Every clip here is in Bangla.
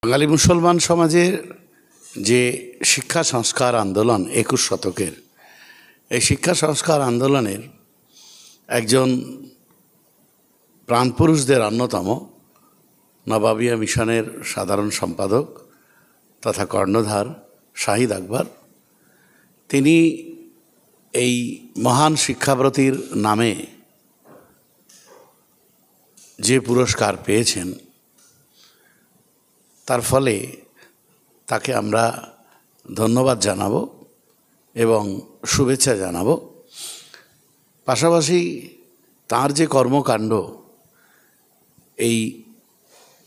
বাঙালি মুসলমান সমাজের যে শিক্ষা সংস্কার আন্দোলন ২১ শতকের, এই শিক্ষা সংস্কার আন্দোলনের একজন প্রাণপুরুষদের অন্যতম নবাবিয়া মিশনের সাধারণ সম্পাদক তথা কর্ণধার শাহিদ আকবর, তিনি এই মহান শিক্ষাব্রতীর নামে যে পুরস্কার পেয়েছেন, তার ফলে তাকে আমরা ধন্যবাদ জানাবো এবং শুভেচ্ছা জানাবো। পাশাপাশি তার যে কর্মকাণ্ড এই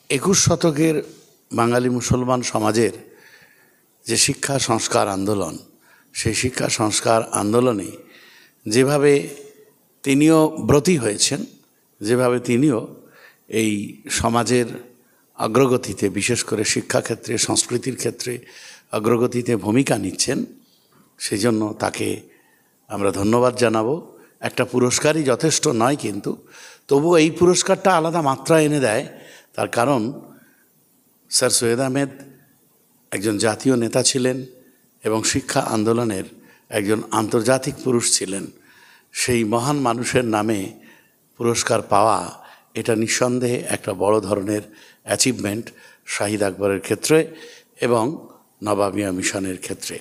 ২১ শতকের বাঙালি মুসলমান সমাজের যে শিক্ষা সংস্কার আন্দোলন, সেই শিক্ষা সংস্কার আন্দোলনে যেভাবে তিনিও ব্রতী হয়েছেন, যেভাবে তিনিও এই সমাজের অগ্রগতিতে, বিশেষ করে শিক্ষাক্ষেত্রে, সংস্কৃতির ক্ষেত্রে অগ্রগতিতে ভূমিকা নিচ্ছেন, সেই জন্য তাকে আমরা ধন্যবাদ জানাবো। একটা পুরস্কারই যথেষ্ট নয়, কিন্তু তবুও এই পুরস্কারটা আলাদা মাত্রা এনে দেয়। তার কারণ স্যার সৈয়দ আহমেদ একজন জাতীয় নেতা ছিলেন এবং শিক্ষা আন্দোলনের একজন আন্তর্জাতিক পুরুষ ছিলেন। সেই মহান মানুষের নামে পুরস্কার পাওয়া, এটা নিঃসন্দেহে একটা বড় ধরনের অ্যাচিভমেন্ট শাহিদ আকবরের ক্ষেত্রে এবং নবাবিয়া মিশনের ক্ষেত্রে।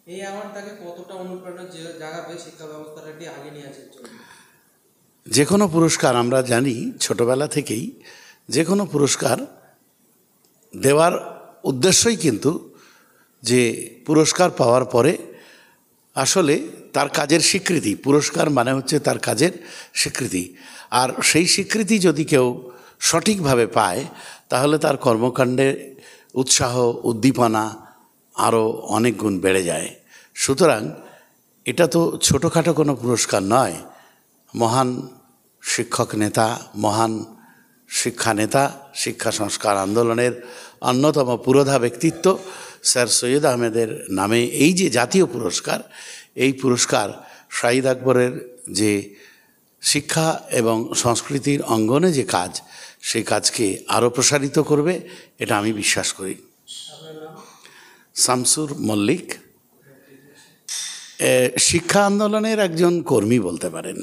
এই অ্যাওয়ার্ড তাকে কতটা অনুপ্রেরণা জাগাবে শিক্ষা ব্যবস্থাটাকে আগে নিয়ে আসার জন্য? যে কোনো পুরস্কার, আমরা জানি ছোটবেলা থেকেই যে কোনো পুরস্কার দেওয়ার উদ্দেশ্যই কিন্তু যে পুরস্কার পাওয়ার পরে আসলে তার কাজের স্বীকৃতি। পুরস্কার মানে হচ্ছে তার কাজের স্বীকৃতি, আর সেই স্বীকৃতি যদি কেউ সঠিকভাবে পায় তাহলে তার কর্মকাণ্ডে উৎসাহ, উদ্দীপনা আরও অনেক গুণ বেড়ে যায়। সুতরাং এটা তো ছোটোখাটো কোনো পুরস্কার নয়। মহান শিক্ষক নেতা, মহান শিক্ষা নেতা, শিক্ষা সংস্কার আন্দোলনের অন্যতম পুরোধা ব্যক্তিত্ব স্যার সৈয়দ আহমেদের নামে এই যে জাতীয় পুরস্কার, এই পুরস্কার শাহিদ আকবরের যে শিক্ষা এবং সংস্কৃতির অঙ্গনে যে কাজ, সেই কাজকে আরও প্রসারিত করবে, এটা আমি বিশ্বাস করি। শামসুর মল্লিক শিক্ষা আন্দোলনের একজন কর্মী বলতে পারেন।